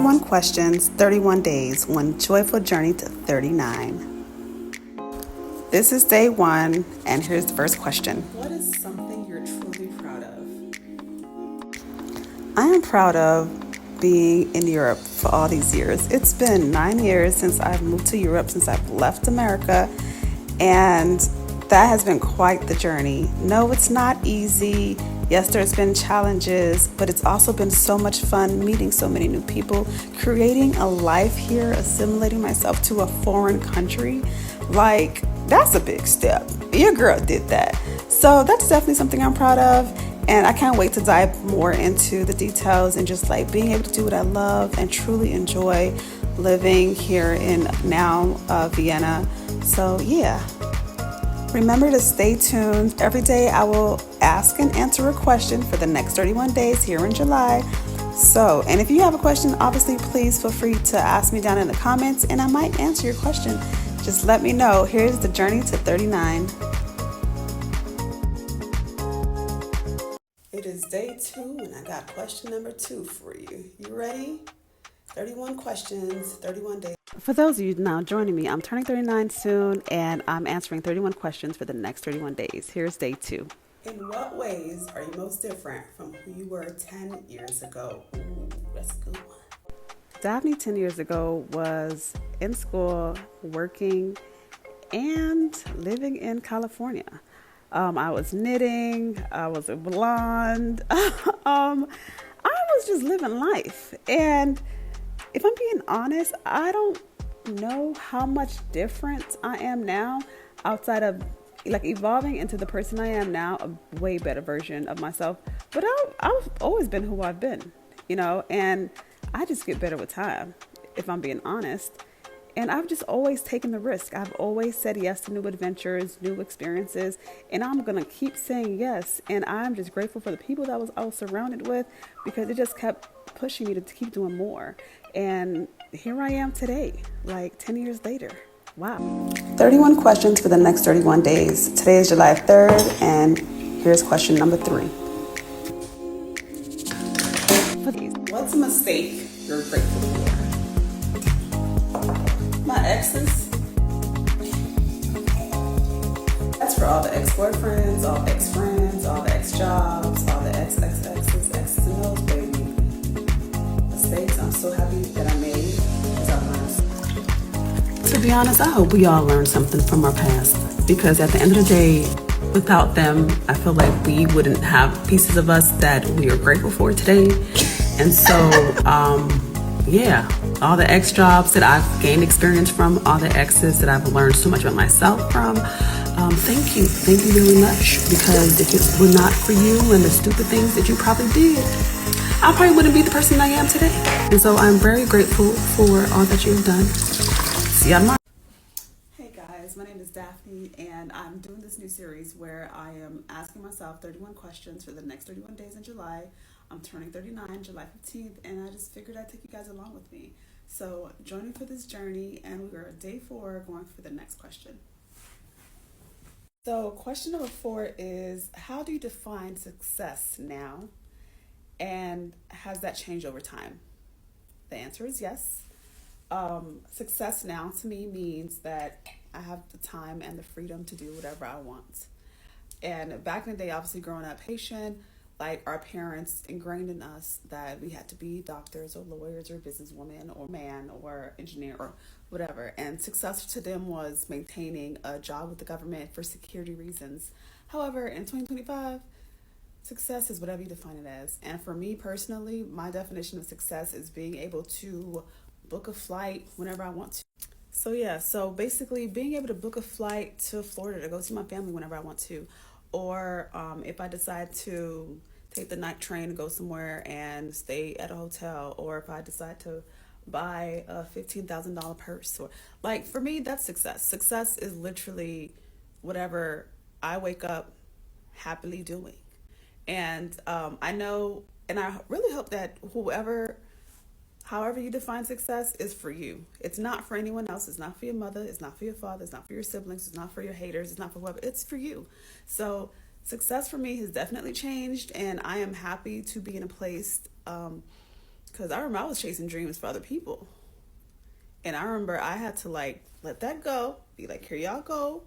31 questions, 31 days, one joyful journey to 39. This is day one, and here's the first question. What is something you're truly proud of? I am proud of being in Europe for all these years. It's been 9 years since I've moved to Europe, since I've left America, and that has been quite the journey. No, it's not easy. Yes, there's been challenges, but it's also been so much fun meeting so many new people, creating a life here, assimilating myself to a foreign country. Like, that's a big step. Your girl did that. So that's definitely something I'm proud of. And I can't wait to dive more into the details and just like being able to do what I love and truly enjoy living here in now Vienna. So yeah. Remember to stay tuned. Every day I will ask and answer a question for the next 31 days here in July. So, and if you have a question, obviously, please feel free to ask me down in the comments and I might answer your question. Just let me know. Here's the journey to 39. It is day 2 and I got question number 2 for you. You ready? 31 questions, 31 days. For those of you now joining me, I'm turning 39 soon and I'm answering 31 questions for the next 31 days. Here's day 2. In what ways are you most different from who you were 10 years ago? Ooh, that's a good one. Daphne 10 years ago was in school, working, and living in California. I was knitting, I was a blonde. I was just living life. And if I'm being honest, I don't know how much different I am now outside of like evolving into the person I am now, a way better version of myself. But I've always been who I've been, and I just get better with time, if I'm being honest. And I've just always taken the risk. I've always said yes to new adventures, new experiences, and I'm going to keep saying yes. And I'm just grateful for the people that I was surrounded with because it just kept pushing me to keep doing more. And here I am today, like 10 years later. Wow. 31 questions for the next 31 days. Today is July 3rd, and here's question number 3. What's a mistake you're grateful for? My exes. That's for all the ex-boyfriends, all the ex-friends, all the ex-jobs, all the ex-exes, exes and those, baby. Mistakes I'm so happy that I made because I learned. To be honest, I hope we all learn something from our past because at the end of the day, without them, I feel like we wouldn't have pieces of us that we are grateful for today. And so, all the ex jobs that I've gained experience from, all the exes that I've learned so much about myself from. Thank you very much, because if it were not for you and the stupid things that you probably did, I probably wouldn't be the person I am today. And so I'm very grateful for all that you've done. See you tomorrow. Hey guys, my name is Daphne and I'm doing this new series where I am asking myself 31 questions for the next 31 days in July. I'm turning 39 July 15th and I just figured I'd take you guys along with me. So join me for this journey, and we're at day 4 going for the next question. So question number 4 is, how do you define success now? And has that changed over time? The answer is yes. Success now to me means that I have the time and the freedom to do whatever I want. And back in the day, obviously growing up Haitian, like our parents ingrained in us that we had to be doctors or lawyers or businesswoman or man or engineer or whatever. And success to them was maintaining a job with the government for security reasons. However, in 2025, success is whatever you define it as. And for me personally, my definition of success is being able to book a flight whenever I want to. So basically being able to book a flight to Florida to go see my family whenever I want to. Or if I decide to take the night train to go somewhere and stay at a hotel, or if I decide to buy a $15,000 purse, or like for me, that's success. Success is literally whatever I wake up happily doing. And I know, and I really hope that however you define success is for you. It's not for anyone else. It's not for your mother. It's not for your father. It's not for your siblings. It's not for your haters. It's not for whoever. It's for you. So success for me has definitely changed, and I am happy to be in a place Because I remember I was chasing dreams for other people. And I remember I had to like let that go. Be like, here y'all go.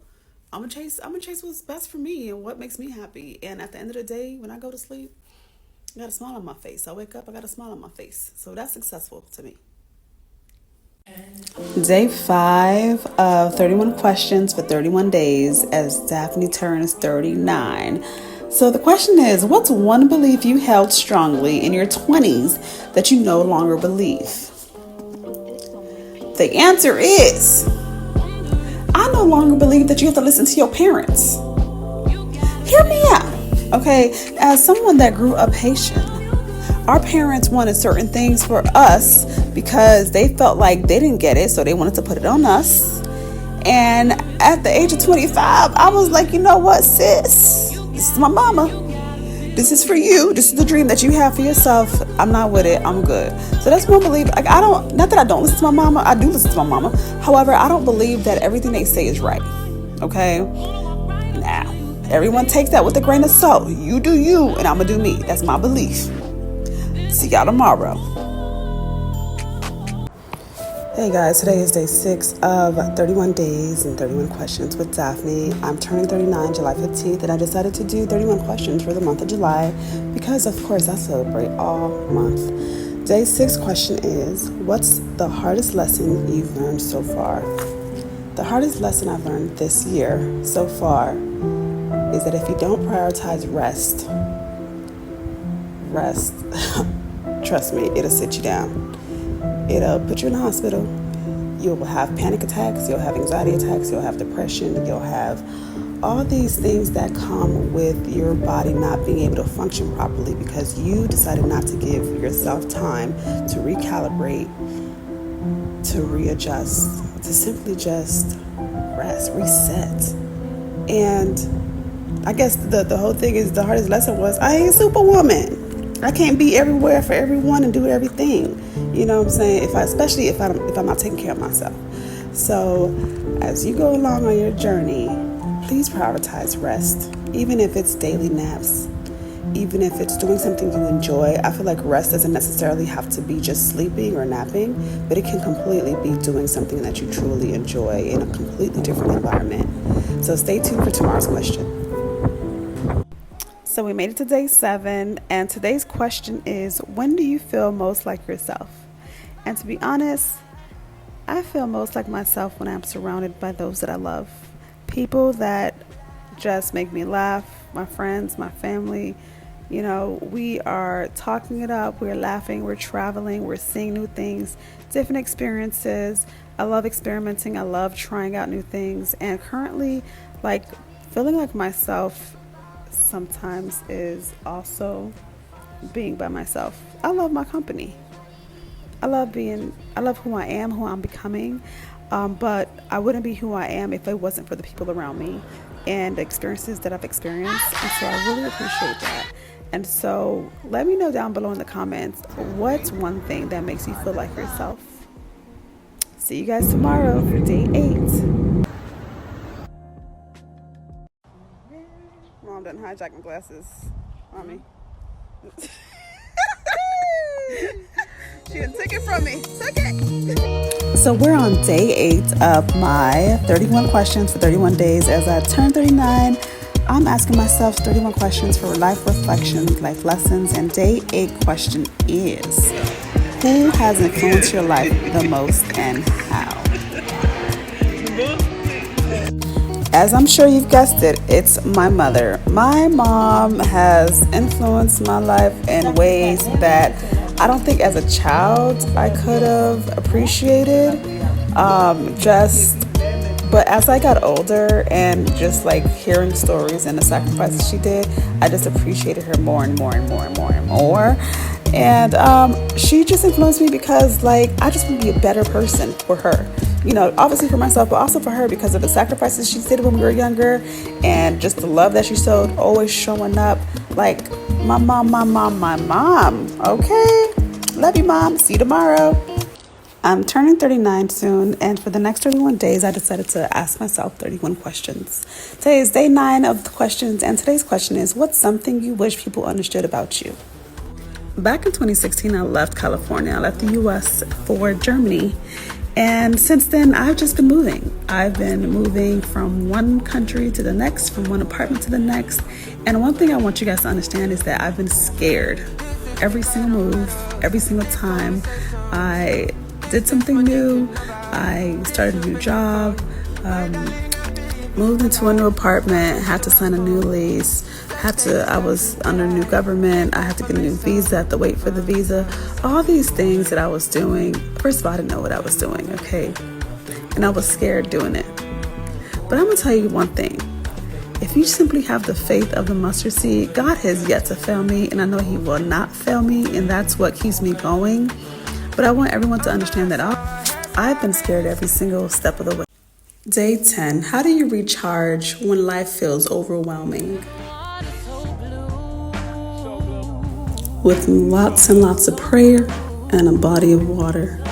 I'm gonna chase what's best for me and what makes me happy. And at the end of the day, when I go to sleep, I got a smile on my face. I wake up, I got a smile on my face. So that's successful to me. Day 5 of 31 questions for 31 days as Daphne turns 39. So the question is, what's one belief you held strongly in your 20s that you no longer believe? The answer is, I no longer believe that you have to listen to your parents. Hear me out, okay? As someone that grew up Haitian, our parents wanted certain things for us because they felt like they didn't get it, so they wanted to put it on us. And at the age of 25, I was like, you know what, sis? This is my mama. This is for you. This is the dream that you have for yourself. I'm not with it. I'm good. So that's one belief. Like, not that I don't listen to my mama. I do listen to my mama. However, I don't believe that everything they say is right. Okay? Now, everyone takes that with a grain of salt. You do you, and I'm going to do me. That's my belief. See y'all tomorrow. Hey guys, today is day 6 of 31 days and 31 questions with Daphne. I'm turning 39 July 15th, and I decided to do 31 questions for the month of July because, of course, I celebrate all month. Day 6 question is, what's the hardest lesson you've learned so far? The hardest lesson I've learned this year so far is that if you don't prioritize rest, trust me, it'll sit you down. It'll put you in the hospital. You'll have panic attacks. You'll have anxiety attacks. You'll have depression. You'll have all these things that come with your body not being able to function properly because you decided not to give yourself time to recalibrate, to readjust, to simply just rest, reset. And I guess the whole thing is the hardest lesson was I ain't Superwoman. I can't be everywhere for everyone and do everything. You know what I'm saying? Especially if I'm not taking care of myself. So as you go along on your journey, please prioritize rest. Even if it's daily naps, even if it's doing something you enjoy. I feel like rest doesn't necessarily have to be just sleeping or napping, but it can completely be doing something that you truly enjoy in a completely different environment. So stay tuned for tomorrow's question. So we made it to day 7, and today's question is, when do you feel most like yourself? And to be honest, I feel most like myself when I'm surrounded by those that I love. People that just make me laugh, my friends, my family. You know, we are talking it up, we're laughing, we're traveling, we're seeing new things, different experiences. I love experimenting, I love trying out new things, and currently, like, feeling like myself sometimes is also being by myself. I love my company. I love who I am, who I'm becoming, but I wouldn't be who I am if it wasn't for the people around me and the experiences that I've experienced. And so I really appreciate that. And so let me know down below in the comments, what's one thing that makes you feel like yourself? See you guys tomorrow for day 8. Mom done hijack my glasses on me. She done took it from me. Took it. So we're on day 8 of my 31 questions for 31 days. As I turn 39, I'm asking myself 31 questions for life reflections, life lessons, and day 8 question is, who has influenced your life the most and how? As I'm sure you've guessed it, it's my mother. My mom has influenced my life in ways that I don't think as a child I could have appreciated. But as I got older and just like hearing stories and the sacrifices she did, I just appreciated her more and more and more and more and more. And she just influenced me because like I just want to be a better person for her. You know, obviously for myself, but also for her because of the sacrifices she did when we were younger and just the love that she showed, always showing up. Like my mom. Okay? Love you, Mom. See you tomorrow. I'm turning 39 soon, and for the next 31 days, I decided to ask myself 31 questions. Today is day 9 of the questions, and today's question is, what's something you wish people understood about you? Back in 2016, I left California. I left the US for Germany. And since then, I've just been moving. I've been moving from one country to the next, from one apartment to the next. And one thing I want you guys to understand is that I've been scared. Every single move, every single time I did something new, I started a new job, moved into a new apartment, had to sign a new lease, I was under new government, I had to get a new visa, I had to wait for the visa. All these things that I was doing, first of all, I didn't know what I was doing, okay? And I was scared doing it. But I'm gonna tell you one thing. If you simply have the faith of the mustard seed, God has yet to fail me, and I know He will not fail me, and that's what keeps me going. But I want everyone to understand that I've been scared every single step of the way. Day 10. How do you recharge when life feels overwhelming? With lots and lots of prayer and a body of water.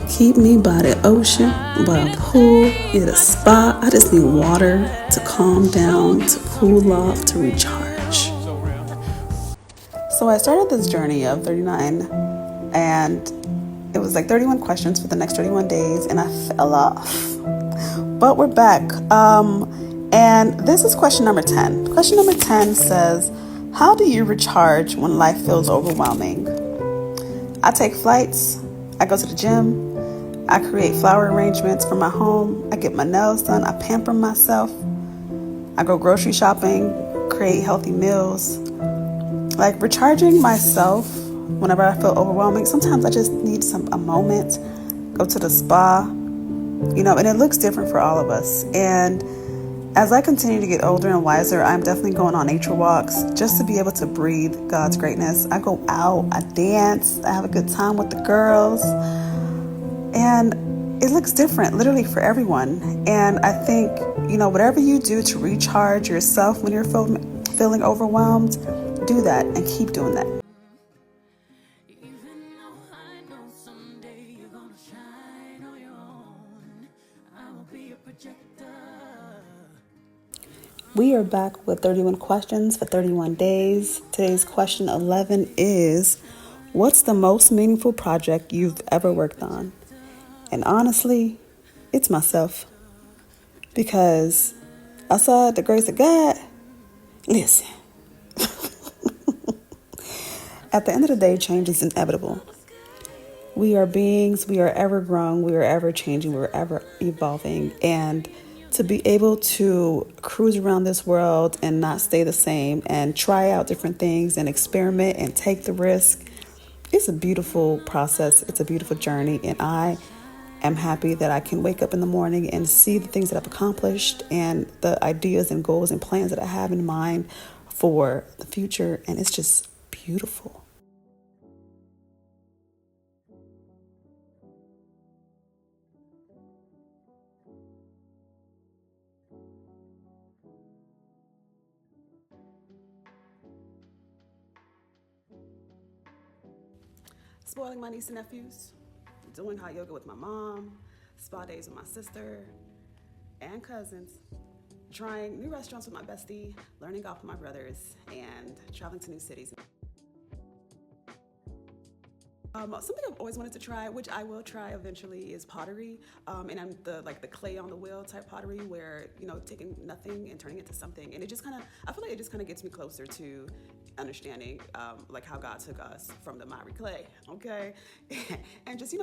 Keep me by the ocean, by a pool, at a spa. I just need water to calm down, to cool off, to recharge. So I started this journey of 39, and it was like 31 questions for the next 31 days, and I fell off. But we're back. And this is question number 10. Question number 10 says, how do you recharge when life feels overwhelming? I take flights. I go to the gym. I create flower arrangements for my home. I get my nails done. I pamper myself. I go grocery shopping, create healthy meals. Like recharging myself whenever I feel overwhelming. Sometimes I just need a moment. Go to the spa, and it looks different for all of us. And as I continue to get older and wiser, I'm definitely going on nature walks just to be able to breathe God's greatness. I go out, I dance, I have a good time with the girls. And it looks different, literally, for everyone. And I think, whatever you do to recharge yourself when you're feeling overwhelmed, do that and keep doing that. We are back with 31 questions for 31 days. Today's question 11 is, what's the most meaningful project you've ever worked on? And honestly, it's myself. Because outside the grace of God, listen. At the end of the day, change is inevitable. We are beings, we are ever growing, we are ever changing, we're ever evolving. And to be able to cruise around this world and not stay the same and try out different things and experiment and take the risk, it's a beautiful process. It's a beautiful journey. And I am happy that I can wake up in the morning and see the things that I've accomplished and the ideas and goals and plans that I have in mind for the future. And it's just beautiful. Spoiling my niece and nephews, doing hot yoga with my mom, spa days with my sister and cousins, trying new restaurants with my bestie, learning golf with my brothers, and traveling to new cities. Something I've always wanted to try, which I will try eventually, is pottery. And I'm the clay on the wheel type pottery, where taking nothing and turning it into something. And it just I feel like it just gets me closer to understanding how God took us from the miry clay, okay, and just He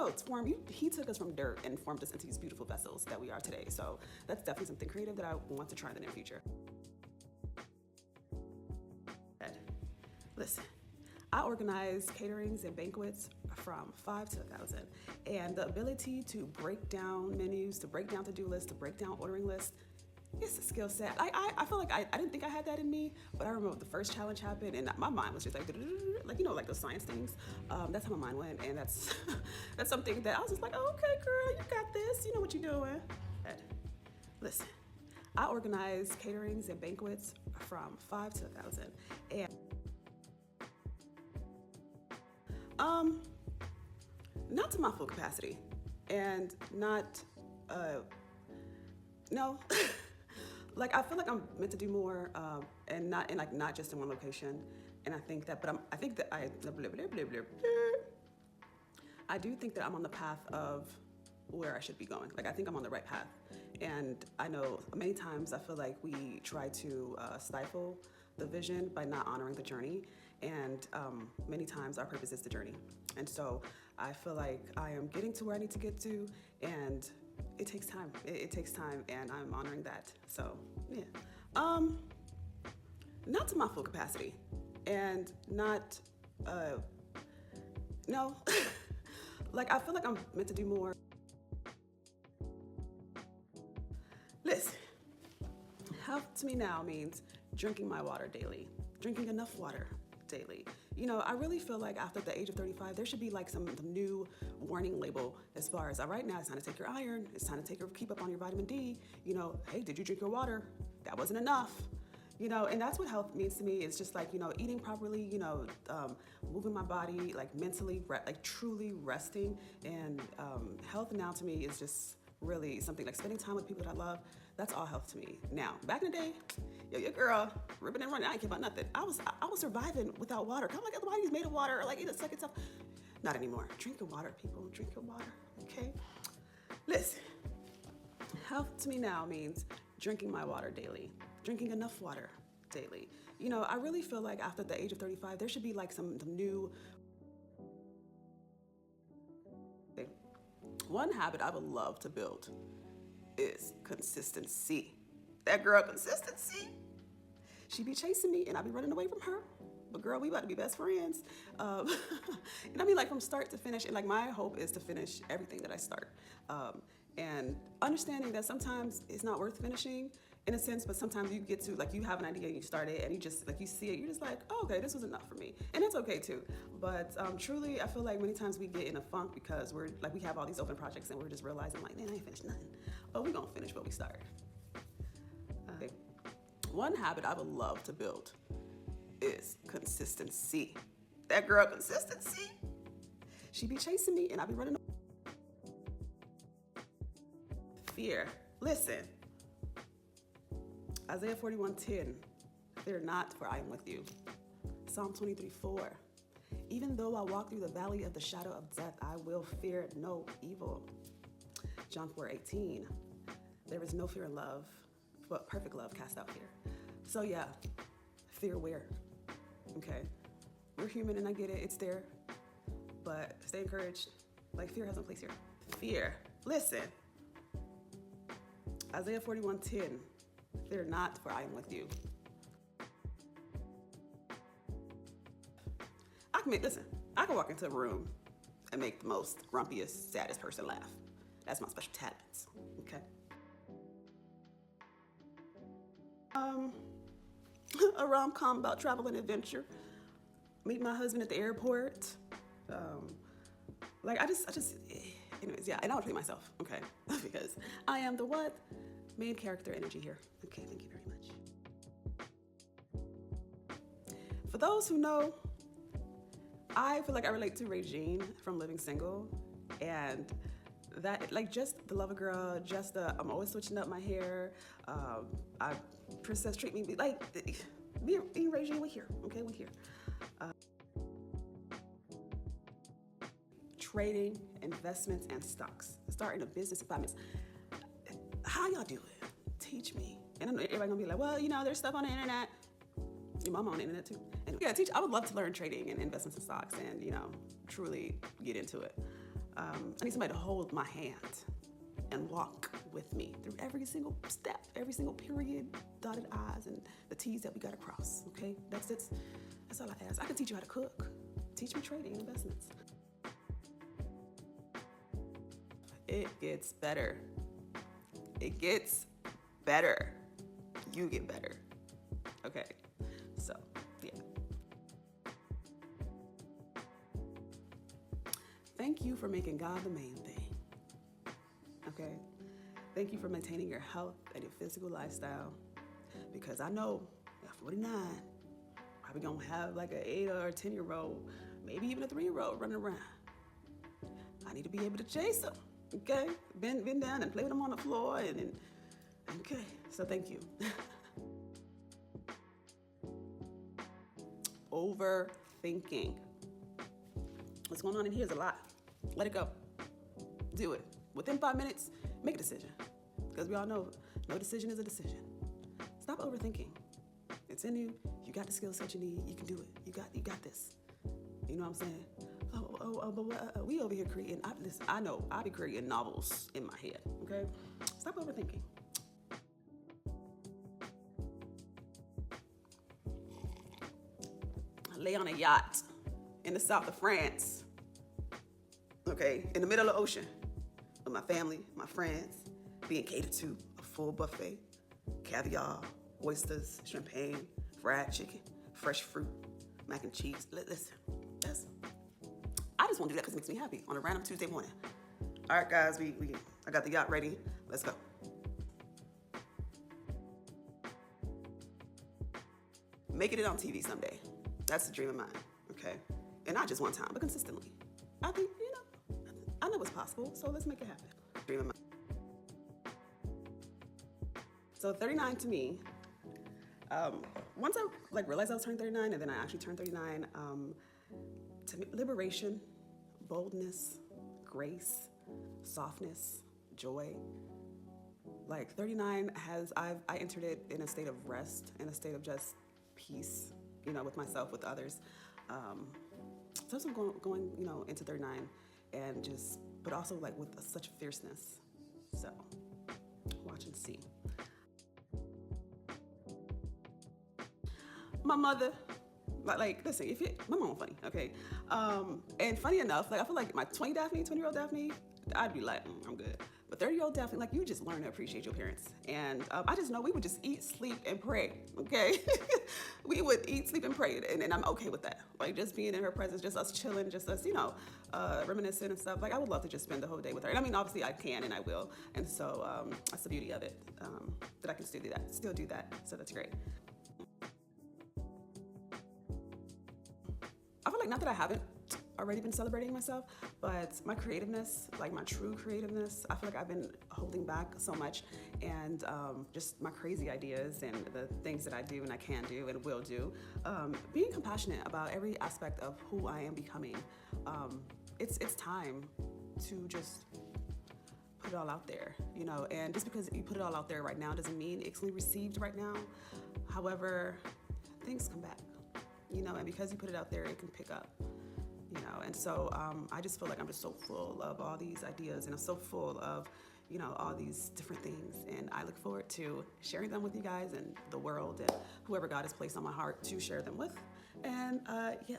took us from dirt and formed us into these beautiful vessels that we are today. So that's definitely something creative that I want to try in the near future. Listen. I organize caterings and banquets from 5 to 1,000. And the ability to break down menus, to break down to-do lists, to break down ordering lists, it's a skill set. I feel like I didn't think I had that in me, but I remember the first challenge happened and my mind was just like those science things. That's how my mind went. And that's that's something that I was just like, oh, okay, girl, you got this. You know what you're doing. Listen, I organize caterings and banquets from 5 to 1,000. And not to my full capacity, and not, no, I feel like I'm meant to do more, and not just in one location. And I think that, blah, blah, blah, blah, blah. I do think that I'm on the path of where I should be going. Like, I think I'm on the right path. And I know many times I feel like we try to stifle the vision by not honoring the journey. And many times our purpose is the journey. And so I feel like I am getting to where I need to get to, and it takes time. It takes time, and I'm honoring that. So, yeah. Not to my full capacity, and not, no. Like, I feel like I'm meant to do more. Listen, health to me now means drinking my water daily, drinking enough water daily. You know, I really feel like after the age of 35, there should be like some new warning label as far as, all right, now it's time to take your iron, it's time to keep up on your vitamin D. You know, hey, did you drink your water? That wasn't enough. You know, and that's what health means to me. It's just like, you know, eating properly, you know, moving my body, like mentally, like truly resting. And health now to me is just really something like spending time with people that I love. That's all health to me. Now, back in the day, your girl, ripping and running, I ain't care about nothing. I was surviving without water. Kind of like the body's made of water, like it's like itself. Not anymore. Drink your water, people. Drink your water, okay? Listen, health to me now means drinking my water daily, drinking enough water daily. You know, I really feel like after the age of 35, there should be like some new. One habit I would love to build is consistency. That girl, consistency. She be chasing me and I be running away from her. But girl, we about to be best friends. And I mean, like from start to finish, and like my hope is to finish everything that I start. And understanding that sometimes it's not worth finishing in a sense, but sometimes you get to, like, you have an idea and you start it and you just, like, you see it, you're just like, oh, okay, this was enough for me. And that's okay too. But truly, I feel like many times we get in a funk because we're, like, we have all these open projects and we're just realizing, like, man, I ain't finished nothing. But we're gonna finish what we started. One habit I would love to build is consistency. That girl, consistency. She be chasing me and I be running. Fear. Listen. Isaiah 41:10. Fear not, for I am with you. Psalm 23:4. Even though I walk through the valley of the shadow of death, I will fear no evil. John 4:18. There is no fear in love, but perfect love casts out fear. So yeah, fear where? Okay. We're human and I get it, it's there. But stay encouraged. Like, fear has no place here. Fear. Listen. Isaiah 41:10. Fear not, for I am with you. I can walk into a room and make the most grumpiest, saddest person laugh. That's my special talent, okay? A rom-com about travel and adventure. Meet my husband at the airport. Anyways, yeah, and I would play myself, okay? Because I am the what? Main character energy here. Okay, thank you very much. For those who know, I feel like I relate to Regine from Living Single, and that, like, just the lover girl, just the I'm always switching up my hair. Princess treat me like being Regine. We're here, okay? We're here. Trading, investments, and stocks. Starting a business in 5 minutes. How y'all do it? Teach me. And I know everybody gonna be like, well, you know, there's stuff on the internet. Your mama on the internet too. And yeah, I would love to learn trading and investments in stocks and, you know, truly get into it. I need somebody to hold my hand and walk with me through every single step, every single period, dotted I's and the T's that we gotta cross, okay? That's all I ask. I can teach you how to cook. Teach me trading and investments. It gets better. It gets better. You get better. Okay, so, yeah. Thank you for making God the main thing, okay? Thank you for maintaining your health and your physical lifestyle, because I know at 49, probably gonna have like an 8 or 10-year-old, maybe even a 3-year-old running around. I need to be able to chase them, okay? Bend down and play with them on the floor, and okay, so thank you. overthinking. What's going on in here is a lot. Let it go. Do it. Within 5 minutes, make a decision. Because we all know no decision is a decision. Stop overthinking. It's in you. You got the skill set you need. You can do it. You got this. You know what I'm saying? But we over here creating. Listen, I know I be creating novels in my head. Okay, stop overthinking. I lay on a yacht in the south of France. Okay, in the middle of the ocean, with my family, my friends, being catered to, a full buffet, caviar, oysters, champagne, fried chicken, fresh fruit, mac and cheese. Listen, I just want to do that because it makes me happy on a random Tuesday morning. All right, guys, I got the yacht ready. Let's go. Making it on TV someday. That's the dream of mine, okay? And not just one time, but consistently. I think, I know it's possible, so let's make it happen. Dream of mine. So 39 to me, once I realized I was turning 39 and then I actually turned 39, to me, liberation, boldness, grace, softness, joy. 39 I entered it in a state of rest, in a state of just peace, with myself, with others. So I'm going, into 39 and but also with such fierceness. So watch and see. My mother, listen, my mom funny, okay? And funny enough, I feel like my 20-year-old Daphne, I'd be like, I'm good. But 30-year-old Daphne, you just learn to appreciate your parents. And I just know we would just eat, sleep, and pray, okay? We would eat, sleep, and pray, and I'm okay with that. Just being in her presence, just us chilling, just us, reminiscing and stuff. I would love to just spend the whole day with her. And I mean, obviously I can and I will. And so that's the beauty of it, that I can still do that. So that's great. I feel like not that I haven't already been celebrating myself, but my creativeness, my true creativeness, I feel like I've been holding back so much, and just my crazy ideas and the things that I do and I can do and will do. Being compassionate about every aspect of who I am becoming. It's time to just put it all out there, and just because you put it all out there right now doesn't mean it's received right now. However, things come back. And because you put it out there, it can pick up, and so I just feel like I'm just so full of all these ideas, and I'm so full of, all these different things, and I look forward to sharing them with you guys and the world and whoever God has placed on my heart to share them with, and yeah.